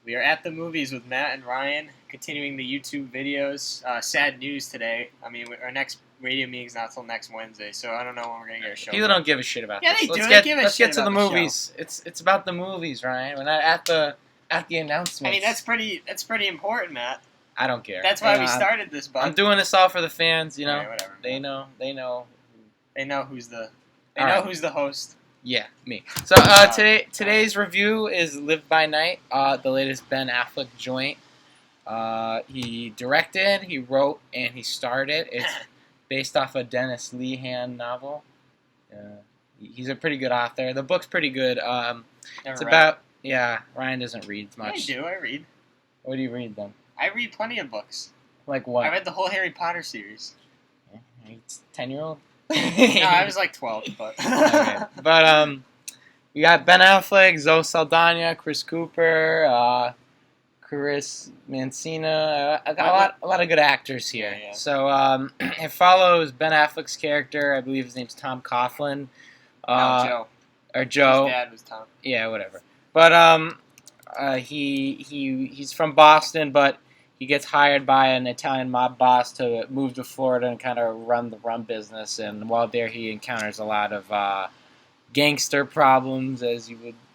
We are at the movies with Matt and Ryan, continuing the YouTube videos. Sad news today. I mean, our next radio meeting's not till next Wednesday, so I don't know when we're gonna get a show. People don't give a shit about Yeah, this. they do. Let's They get, give a let's shit get to the about the movies. It's about the movies, Ryan. We're not at the announcements. I mean, that's pretty important, Matt. I don't care. That's why we started this. Bud. I'm doing this all for the fans. You know, right, whatever. They know. They know who's the host. Yeah, me. So today's review is Live by Night, the latest Ben Affleck joint. He directed, he wrote, and he starred it. It's based off a Dennis Lehane novel. He's a pretty good author. The book's pretty good. It's about Ryan doesn't read much. I do. I read. What do you read then? I read plenty of books. Like what? I read the whole Harry Potter series. 10-year-old. No, I was like 12, but okay. But we got Ben Affleck, Zoe Saldana, Chris Cooper, Chris Mancina. I got a lot of good actors here. Yeah. So it follows Ben Affleck's character. I believe his name's Tom Coughlin. Joe. Or Joe. His dad was Tom. Yeah, whatever. But he's from Boston, but he gets hired by an Italian mob boss to move to Florida and kind of run the business. And while there, he encounters a lot of gangster problems, as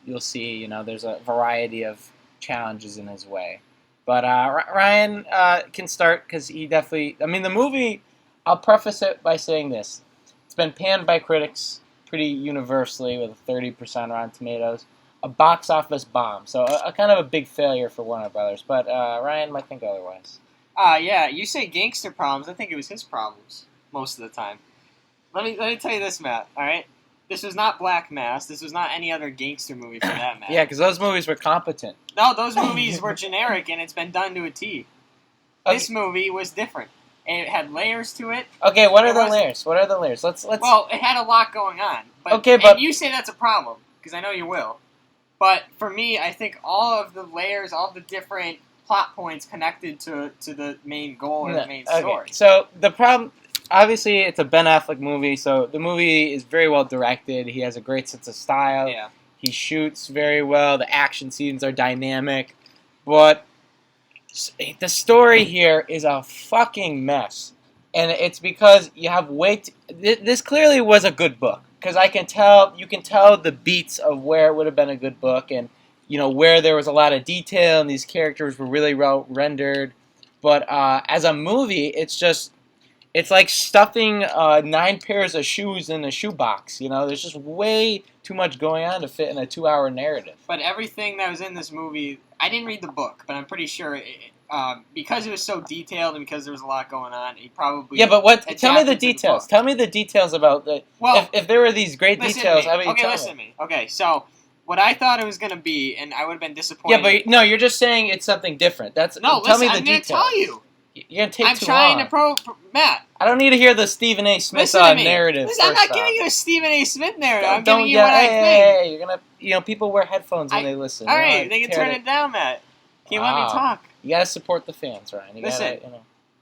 you'll see. You know, there's a variety of challenges in his way. But Ryan can start because he definitely. I mean, the movie. I'll preface it by saying this: it's been panned by critics pretty universally with a 30% Rotten Tomatoes. A box office bomb, so a kind of a big failure for Warner Brothers. But Ryan might think otherwise. Yeah, you say gangster problems. I think it was his problems most of the time. Let me tell you this, Matt. All right, this was not Black Mass. This was not any other gangster movie for that matter. Yeah, because those movies were competent. No, those movies were generic, and it's been done to a T. Okay. This movie was different, and it had layers to it. Okay, what are the layers? What are the layers? Let's. Well, it had a lot going on. But and you say that's a problem because I know you will. But for me, I think all of the layers, all the different plot points connected to the main goal or the main story. So the problem, obviously, it's a Ben Affleck movie, so the movie is very well directed. He has a great sense of style. Yeah. He shoots very well. The action scenes are dynamic. But the story here is a fucking mess. And it's because you have this clearly was a good book. Because you can tell the beats of where it would have been a good book, and where there was a lot of detail and these characters were really well rendered. But as a movie, it's like stuffing 9 pairs of shoes in a shoebox. There's just way too much going on to fit in a 2-hour narrative. But everything that was in this movie, I didn't read the book, but I'm pretty sure because it was so detailed and because there was a lot going on, he probably Tell me the details. Tell me the details about the. Well, if there were these great details, listen to me. Okay, so what I thought it was going to be, and I would have been disappointed. Yeah, but no, you're just saying it's something different. Tell me the details. I'm going to tell you. You're going to take I'm too trying long. to Matt. I don't need to hear the Stephen A. Smith narrative. Listen, I'm not giving you a Stephen A. Smith narrative. I'm giving you what I think. Hey, you're gonna. People wear headphones when they listen. All right, they can turn it down, Matt. Can you let me talk? You gotta support the fans, Ryan. Listen,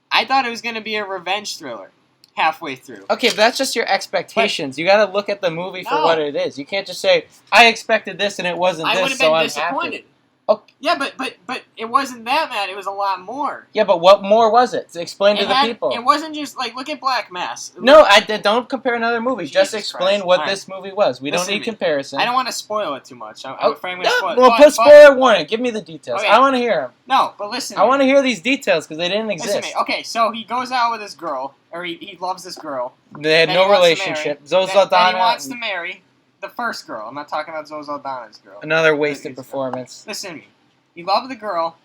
I thought it was gonna be a revenge thriller halfway through. Okay, but that's just your expectations. You gotta look at the movie for what it is. You can't just say, I expected this and it wasn't this, so I'm happy. I would have been disappointed. Okay. Yeah, but it wasn't that, Matt. It was a lot more. Yeah, but what more was it? Explain to the people. It wasn't just look at Black Mass. No, don't compare another movie. Just explain what this movie was. We don't need comparison. I don't want to spoil it too much. I'm afraid I'm going to spoil it. Well, put spoiler warning. Give me the details. Okay. I want to hear them. No, but listen. I want to hear these details because they didn't exist. Listen to me. Okay, so he goes out with this girl, or he loves this girl. They had no relationship. Zoe Saldana. He wants to marry the first girl. I'm not talking about Zoe Saldana's girl. Another wasted performance. Listen to me. He loved the girl,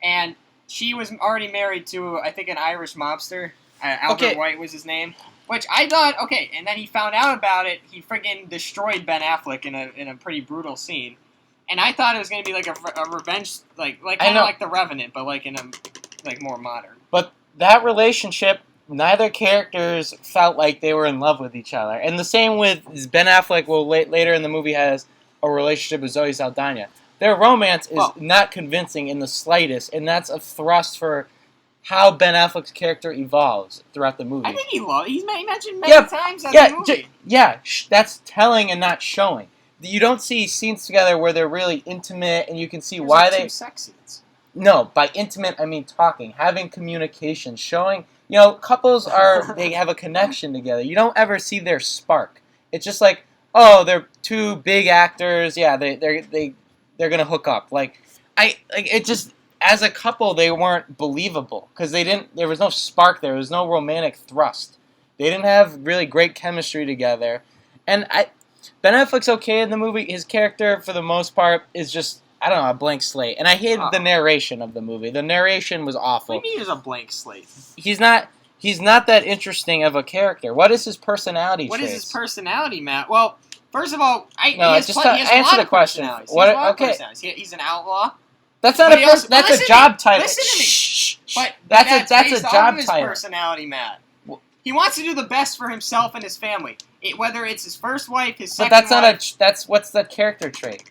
and she was already married to, I think, an Irish mobster. Albert White was his name. Which I thought, and then he found out about it. He friggin' destroyed Ben Affleck in a pretty brutal scene. And I thought it was going to be like a revenge, kind of like The Revenant, but in a more modern. But that relationship, neither characters felt like they were in love with each other. And the same with Ben Affleck, later in the movie has a relationship with Zoe Saldana. Their romance is not convincing in the slightest, and that's a thrust for how Ben Affleck's character evolves throughout the movie. I think he's mentioned many times in the movie. That's telling and not showing. you don't see scenes together where they're really intimate, and you can see There's why like they. two sex scenes. No, by intimate I mean talking, having communication, showing. Couples they have a connection together. You don't ever see their spark. It's just like, oh, they're two big actors. Yeah, they're gonna hook up. It just as a couple they weren't believable because they didn't. There was no spark there. There was no romantic thrust. They didn't have really great chemistry together, and Ben Affleck's okay in the movie. His character, for the most part, is just, I don't know, a blank slate. And I hated the narration of the movie. The narration was awful. What do you mean he's a blank slate? He's not that interesting of a character. What is his personality What traits? is his personality, Matt? Well, first of all, answer the question. He's an outlaw. That's not that's a job title. Listen to me. Shh. But that's a job his title. Personality, Matt. He wants to do the best for himself and his family. Whether it's his first wife, his second wife. That's what's the character trait?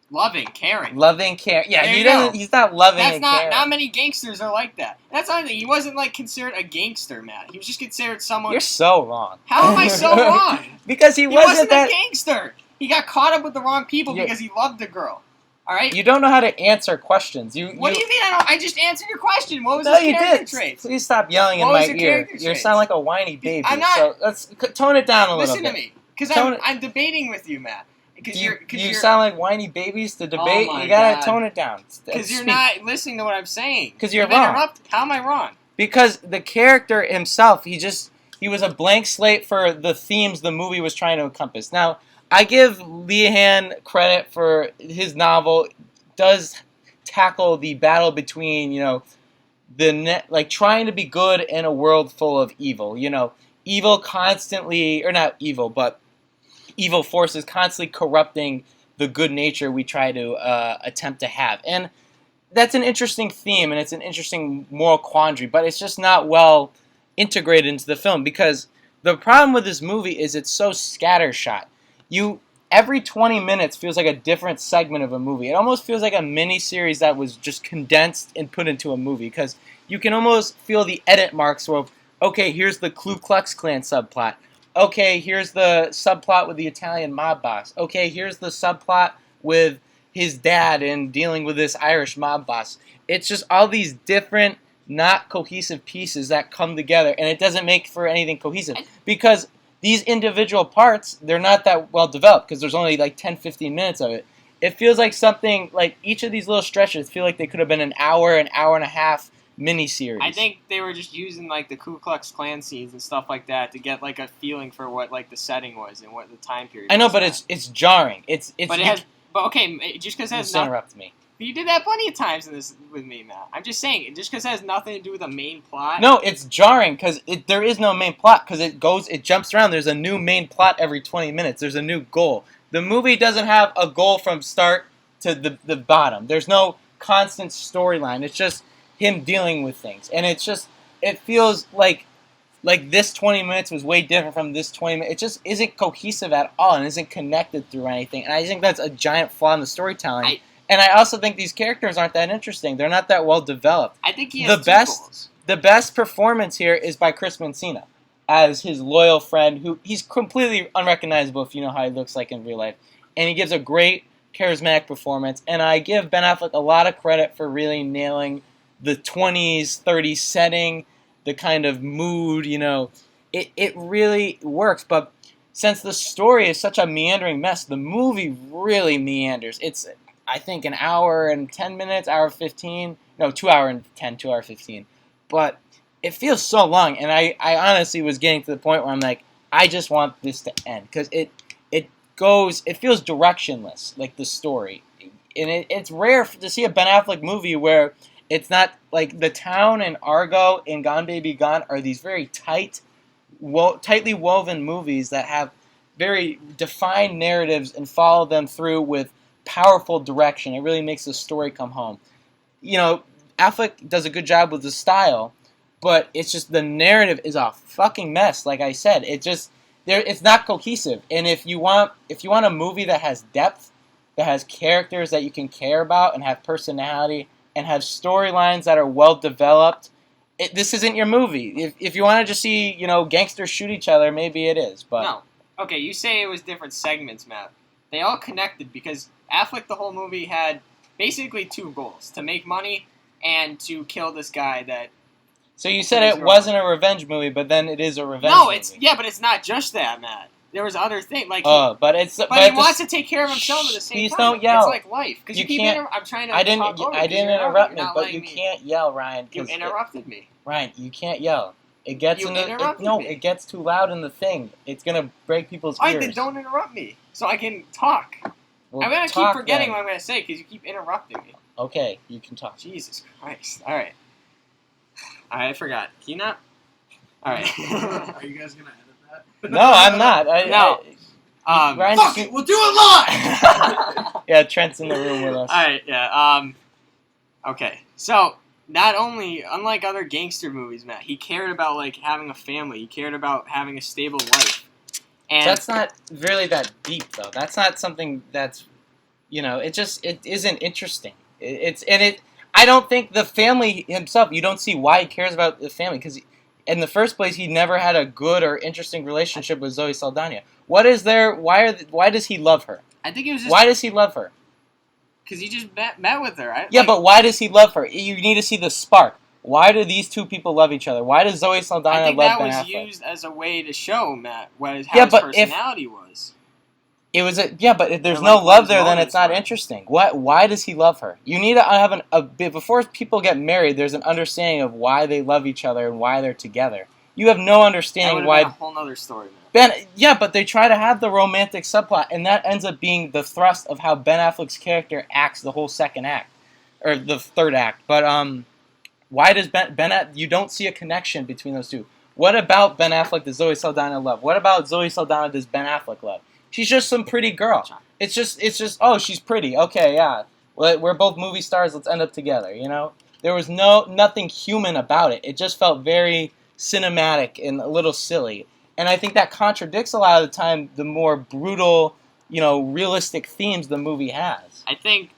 Loving, caring. Yeah, he's not loving and caring. Not many gangsters are like that. That's another thing. He wasn't considered a gangster, Matt. He was just considered someone. You're so wrong. How am I so wrong? Because he wasn't a gangster. He got caught up with the wrong people because he loved the girl. All right. You don't know how to answer questions. What do you mean? I just answered your question. What was his character traits? Please stop yelling in my ear. You sound like a whiny baby. I'm not. So let's tone it down a little bit. Listen to me, because I'm debating with you, Matt. You sound like whiny babies to debate. Oh you gotta tone it down. Because you're not listening to what I'm saying. Because you're wrong. How am I wrong? Because the character himself, he was a blank slate for the themes the movie was trying to encompass. Now, I give Lehan credit for his novel does tackle the battle between trying to be good in a world full of evil. Evil constantly, or not evil, but evil forces constantly corrupting the good nature we try to attempt to have. And that's an interesting theme, and it's an interesting moral quandary, but it's just not well integrated into the film, because the problem with this movie is it's so scattershot. Every 20 minutes feels like a different segment of a movie. It almost feels like a mini-series that was just condensed and put into a movie, because you can almost feel the edit marks of, okay, here's the Ku Klux Klan subplot. Okay, here's the subplot with the Italian mob boss. Okay, here's the subplot with his dad and dealing with this Irish mob boss. It's just all these different, not cohesive pieces that come together, and it doesn't make for anything cohesive. Because these individual parts, they're not that well developed, because there's only 10, 15 minutes of it. It feels like something, each of these little stretches feel like they could have been an hour and a half miniseries. I think they were just using the Ku Klux Klan scenes and stuff like that to get a feeling for what the setting was and what the time period. I know, but it's jarring. But okay, just because it has nothing. Interrupt me. You did that plenty of times in this with me, Matt. I'm just saying, just because it has nothing to do with the main plot. No, it's jarring because there is no main plot, because it jumps around. There's a new main plot every 20 minutes. There's a new goal. The movie doesn't have a goal from start to the bottom. There's no constant storyline. It's just him dealing with things, and it feels like this 20 minutes was way different from this 20 minutes. It just isn't cohesive at all and isn't connected through anything. And I think that's a giant flaw in the storytelling. And I also think these characters aren't that interesting. They're not that well developed. I think he has goals. The best performance here is by Chris Messina as his loyal friend, who he's completely unrecognizable if you know how he looks like in real life. And he gives a great, charismatic performance. And I give Ben Affleck a lot of credit for really nailing the 20s, 30s setting, the kind of mood, It really works. But since the story is such a meandering mess, the movie really meanders. It's, I think, an hour and 10 minutes, hour 15. No, 2 hour and 10, 2 hour 15. But it feels so long, and I honestly was getting to the point where I'm like, I just want this to end, because it feels directionless, the story. And it's rare to see a Ben Affleck movie where it's not, The Town and Argo and Gone Baby Gone are these very tightly woven movies that have very defined narratives and follow them through with powerful direction. It really makes the story come home. Affleck does a good job with the style, but it's just the narrative is a fucking mess. Like I said, it's not cohesive. And if you want a movie that has depth, that has characters that you can care about and have personality and have storylines that are well developed, this isn't your movie. If you want to just see gangsters shoot each other, maybe it is. But no. Okay, you say it was different segments, Matt. they all connected because Affleck the whole movie had basically two goals: to make money and to kill this guy that. So you said it wasn't a revenge movie, but then it is a revenge movie. No, but it's not just that, Matt. There was other things like. But he wants to take care of himself at the same time. Please don't yell. It's like life because you can't. I'm trying to. I didn't interrupt me, but you can't yell, Ryan. You interrupted me. Ryan, you can't yell. It gets it gets too loud in the thing. It's gonna break people's ears. All right, then don't interrupt me, so I can talk. Well, I'm gonna keep forgetting what I'm gonna say because you keep interrupting me. Okay, you can talk. Jesus Christ! All right, I forgot. Can you not? All right. Are you guys gonna edit that? No, I'm not. No. Ryan, fuck it, we'll do it live. Yeah, Trent's in the room with us. All right. Yeah. Okay. So. Not only, unlike other gangster movies, Matt, he cared about like having a family. He cared about having a stable life. And that's not really that deep, though. That's not something that's, it isn't interesting. I don't think the family himself. You don't see why he cares about the family because, in the first place, he never had a good or interesting relationship with Zoe Saldana. What is there? Why does he love her? I think it was just. Why does he love her? Because he just met with her. But why does he love her? You need to see the spark. Why do these two people love each other? Why does Zoe Saldana love Ben Affleck? I think that was used as a way to show Matt how his personality was. It was but if there's no love there, then it's not interesting. Why does he love her? You need to have before people get married. There's an understanding of why they love each other and why they're together. You have no understanding why. Been a whole other story, man. But they try to have the romantic subplot, and that ends up being the thrust of how Ben Affleck's character acts the whole second act, or the third act. But why does you don't see a connection between those two? What about Ben Affleck does Zoe Saldana love? What about Zoe Saldana does Ben Affleck love? She's just some pretty girl. It's just oh, she's pretty. Okay, yeah. Well, we're both movie stars. Let's end up together. There was nothing human about it. It just felt very cinematic and a little silly. And I think that contradicts a lot of the time the more brutal, realistic themes the movie has. I think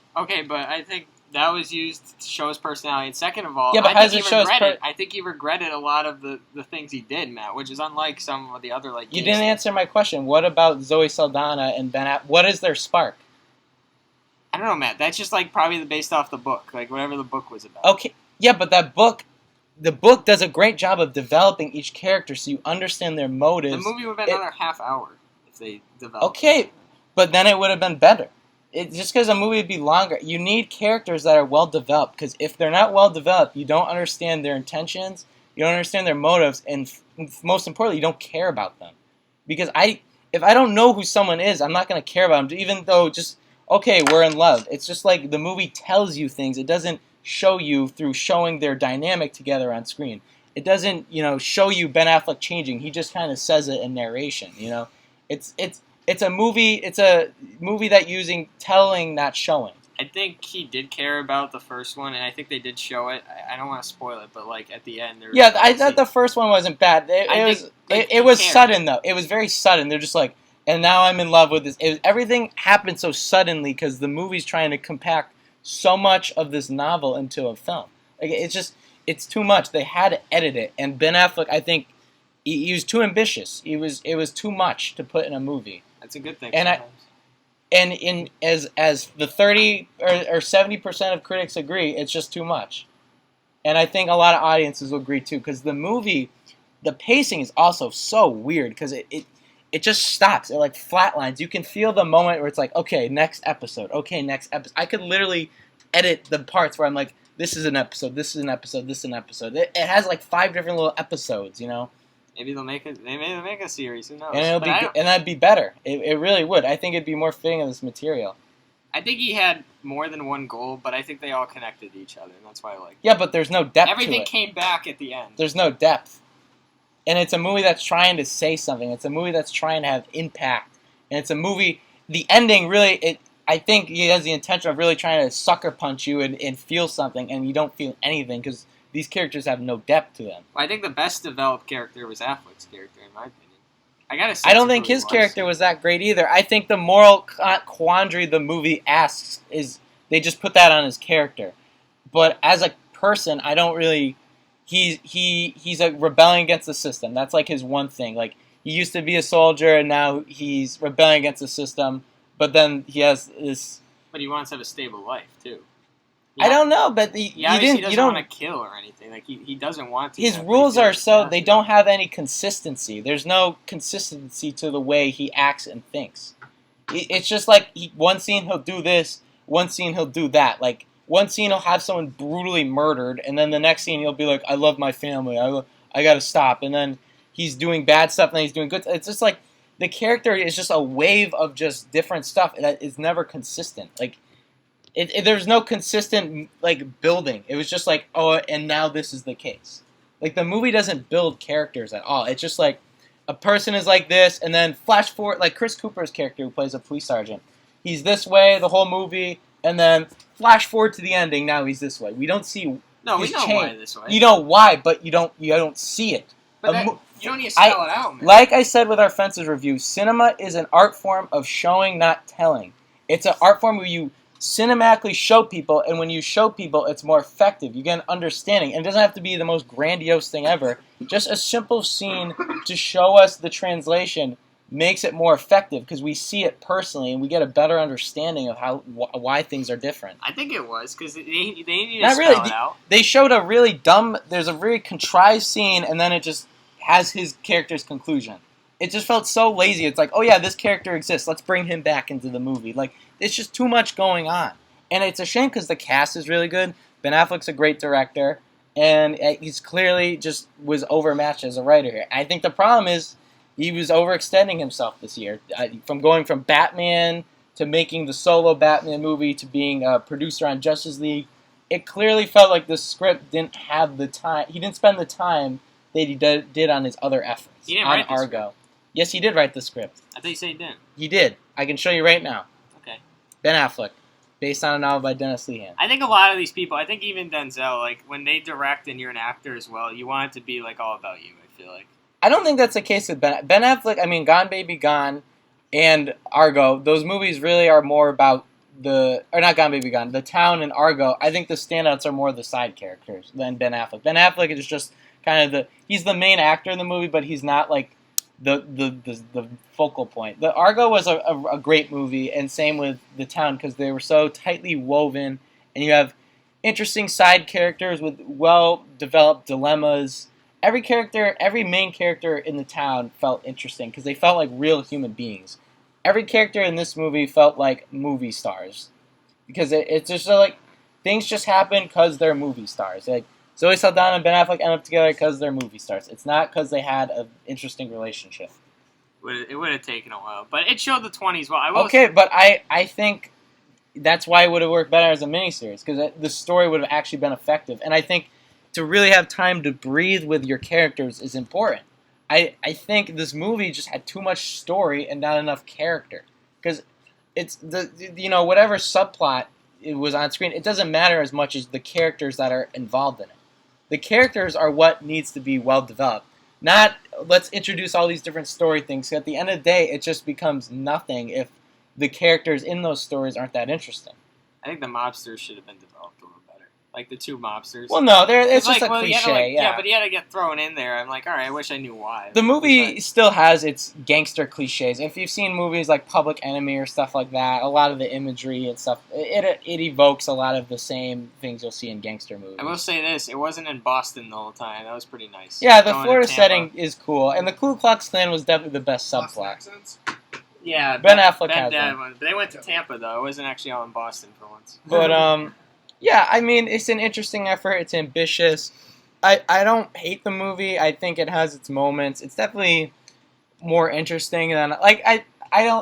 that was used to show his personality. And second of all, how does it show I think he regretted a lot of the things he did, Matt, which is unlike some of the other You didn't answer my question. What about Zoe Saldana and Ben Affleck? What is their spark? I don't know, Matt. That's just probably based off the book, whatever the book was about. Okay, yeah, but that book. The book does a great job of developing each character so you understand their motives. The movie would have been another half hour if they developed Okay, but then it would have been better. Just because a movie would be longer, you need characters that are well developed. Because if they're not well developed, you don't understand their intentions, you don't understand their motives, and most importantly, you don't care about them. Because if I don't know who someone is, I'm not going to care about them. Even though we're in love. It's just like the movie tells you things. It doesn't show you through showing their dynamic together on screen. It doesn't, show you Ben Affleck changing. He just kind of says it in narration. It's a movie. It's a movie that using telling, not showing. I think he did care about the first one, and I think they did show it. I don't want to spoil it, but at the end, I thought the first one wasn't bad. It was sudden though. It was very sudden. They're just like, and now I'm in love with this. Everything happened so suddenly because the movie's trying to compact so much of this novel into a film. It's too much. They had to edit it, and Ben Affleck, I think, he was too ambitious. It was too much to put in a movie. That's a good thing. And as the 30 or 70% of critics agree, it's just too much. And I think a lot of audiences will agree too, because the movie, the pacing is also so weird because it just stops. It flatlines. You can feel the moment where it's like, okay, next episode. Okay, next episode. I could literally edit the parts where I'm like, this is an episode, this is an episode, this is an episode. It has 5 different little episodes, Maybe they'll make a series. Who knows? And that'd be better. It really would. I think it'd be more fitting of this material. I think he had more than one goal, but I think they all connected to each other, and that's why I like it. Yeah, but there's no depth Everything to it. came back at the end. There's no depth. And it's a movie that's trying to say something. It's a movie that's trying to have impact. And it's a movie, the ending really, I think he has the intention of really trying to sucker punch you and feel something, and you don't feel anything because these characters have no depth to them. Well, I think the best developed character was Affleck's character, in my opinion. I don't think his character was that great either. I think the moral quandary the movie asks is they just put that on his character. But as a person, I don't really... He's a rebelling against the system. That's his one thing. He used to be a soldier, and now he's rebelling against the system. but then he has this. But he wants to have a stable life too. I don't know, but he doesn't you don't want to kill or anything. Like he doesn't want to. His rules are so they don't have any consistency. There's no consistency to the way he acts and thinks. It's just like one scene he'll do this, one scene he'll do that. Like one scene he'll have someone brutally murdered, and then the next scene he'll be like, "I love my family. I gotta stop." And then he's doing bad stuff, and then he's doing good. It's just like the character is just a wave of just different stuff that is never consistent. Like. There's no consistent like building. It was just like, oh, and now this is the case. Like the movie doesn't build characters at all. It's just like a person is like this, and then flash forward, like Chris Cooper's character who plays a police sergeant. He's this way the whole movie, and then flash forward to the ending. Now he's this way. We don't see. No, we know why this way. You know why, but you don't see it. But you don't need to spell it out, man. Like I said with our Fences review, cinema is an art form of showing, not telling. It's an art form where you cinematically show people, and when you show people, it's more effective. You get an understanding, and it doesn't have to be the most grandiose thing ever. Just a simple scene to show us the translation makes it more effective because we see it personally, and we get a better understanding of why things are different. I think it was because they need to spell it out. They showed a really dumb. There's a very contrived scene, and then it just has his character's conclusion. It just felt so lazy. It's like, oh yeah, this character exists. Let's bring him back into the movie. Like, it's just too much going on. And it's a shame because the cast is really good. Ben Affleck's a great director. And he's clearly just was overmatched as a writer here. I think the problem is he was overextending himself this year. From going from Batman to making the solo Batman movie to being a producer on Justice League. It clearly felt like the script didn't have the time. He didn't spend the time that he did on his other efforts. He didn't on write the Argo. script. Yes, he did write the script. I thought you said he didn't. He did. I can show you right now. Okay. Ben Affleck, based on a novel by Dennis Lehan. I think a lot of these people, I think even Denzel, like, when they direct and you're an actor as well, you want it to be, like, all about you, I feel like. I don't think that's the case with Ben Affleck. I mean, Gone Baby Gone and Argo, those movies really are more about or not Gone Baby Gone, The Town and Argo. I think the standouts are more the side characters than Ben Affleck. Ben Affleck is just kind of he's the main actor in the movie, but he's not, like, the focal point. The Argo was a great movie, and same with The Town because they were so tightly woven, and you have interesting side characters with well-developed dilemmas. Every main character in The Town felt interesting because they felt like real human beings. Every character in this movie felt like movie stars because it's just like things just happen because they're movie stars. Like Zoe Saldana and Ben Affleck end up together because they're movie stars. It's not because they had an interesting relationship. It would have taken a while, but it showed the 20s well. But I think that's why it would have worked better as a miniseries because the story would have actually been effective. And I think to really have time to breathe with your characters is important. I think this movie just had too much story and not enough character because it's whatever subplot it was on screen. It doesn't matter as much as the characters that are involved in it. The characters are what needs to be well developed. Not let's introduce all these different story things. At the end of the day, it just becomes nothing if the characters in those stories aren't that interesting. I think the mobsters should have been developed a little better. Like the two mobsters. Well, no, it's just a cliche. Yeah, but he had to get thrown in there. I'm like, all right, I wish I knew why. The movie still has its gangster cliches. If you've seen movies like Public Enemy or stuff like that, a lot of the imagery and stuff, it evokes a lot of the same things you'll see in gangster movies. I will say this, it wasn't in Boston the whole time. That was pretty nice. Yeah, the Florida setting is cool. And the Ku Klux Klan was definitely the best subplot. Yeah, Ben Affleck has one. They went to Tampa, though. It wasn't actually all in Boston for once. But, yeah, I mean, it's an interesting effort. It's ambitious. I don't hate the movie. I think it has its moments. It's definitely more interesting than I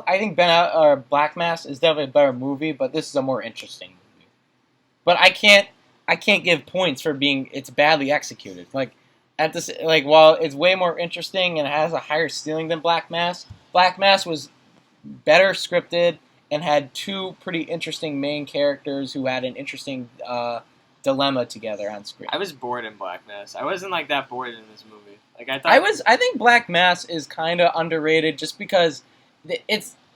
think Black Mass is definitely a better movie, but this is a more interesting movie. But I can't give points for it's badly executed. While it's way more interesting and it has a higher ceiling than Black Mass was better scripted and had two pretty interesting main characters who had an interesting dilemma together on screen. I was bored in Black Mass. I wasn't that bored in this movie. I think Black Mass is kind of underrated just because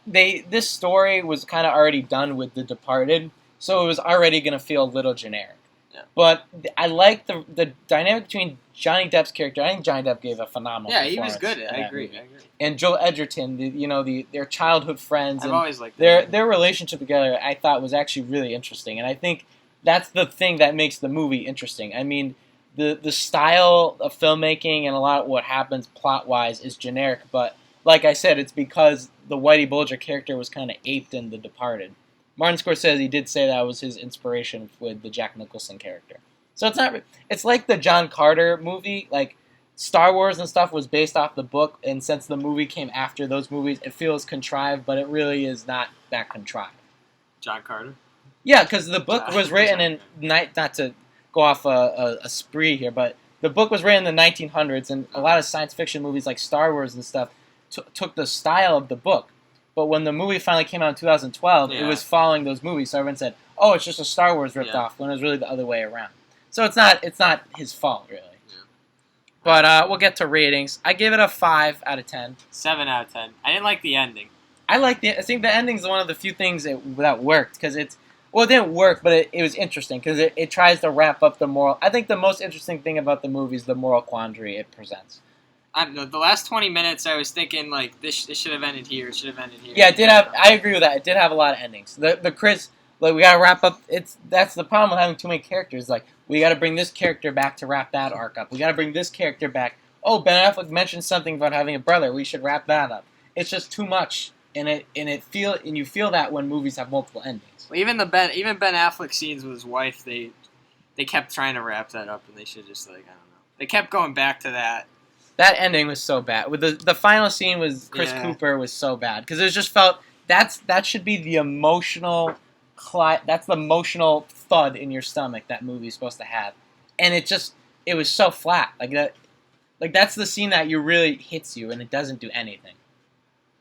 this story was kind of already done with The Departed, so it was already going to feel a little generic. Yeah. But I like the dynamic between Johnny Depp's character. I think Johnny Depp gave a phenomenal Yeah, he performance. was good. in I that agree. movie. I agree. And Joel Edgerton, their childhood friends. I've and always liked that. their relationship together, I thought was actually really interesting, and I think that's the thing that makes the movie interesting. I mean, the style of filmmaking and a lot of what happens plot wise is generic, but like I said, it's because the Whitey Bulger character was kind of aped in The Departed. Martin Scorsese did say that was his inspiration with the Jack Nicholson character. So it's not. It's like the John Carter movie, like Star Wars and stuff was based off the book, and since the movie came after those movies, it feels contrived, but it really is not that contrived. John Carter. Yeah, because the book was written in not to go off a spree here, but the book was written in the 1900s, and a lot of science fiction movies like Star Wars and stuff took the style of the book. But when the movie finally came out in 2012, it was following those movies, so everyone said, "Oh, it's just a Star Wars ripped off," when it was really the other way around. So it's not his fault really. Yeah. But we'll get to ratings. I give it a 5 out of 10. 7 out of 10. I didn't like the ending. I think the ending is one of the few things that worked because it didn't work, but it was interesting because it tries to wrap up the moral. I think the most interesting thing about the movie is the moral quandary it presents. I don't know. The last 20 minutes, I was thinking like this should have ended here. It should have ended here. Yeah, it did have. I agree with that. It did have a lot of endings. The Chris, like we gotta wrap up. That's the problem with having too many characters. Like we gotta bring this character back to wrap that arc up. We gotta bring this character back. Oh, Ben Affleck mentioned something about having a brother. We should wrap that up. It's just too much, and you feel that when movies have multiple endings. Well, even Ben Affleck scenes with his wife, they kept trying to wrap that up, and they should just I don't know. They kept going back to that. That ending was so bad. With the final scene with Chris Cooper was so bad because it just felt that should be the emotional that's the emotional thud in your stomach that movie's supposed to have, and it was so flat that's the scene that really hits you and it doesn't do anything.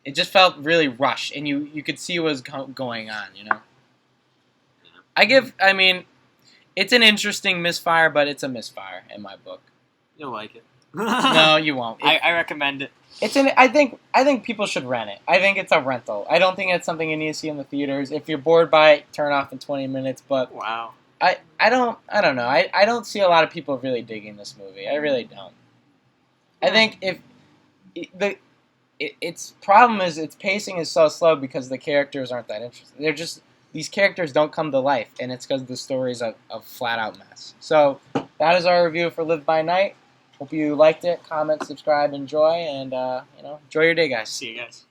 It just felt really rushed and you could see what was going on. I mean, it's an interesting misfire, but it's a misfire in my book. You'll like it. No, you won't. I recommend it. I think people should rent it. I think it's a rental. I don't think it's something you need to see in the theaters. If you're bored by it, turn off in 20 minutes. But wow, I don't know. I don't see a lot of people really digging this movie. I really don't. I think its problem is its pacing is so slow because the characters aren't that interesting. These characters don't come to life, and it's because the story's a flat out mess. So that is our review for Live by Night. Hope you liked it. Comment, subscribe, enjoy, and enjoy your day, guys. See you guys.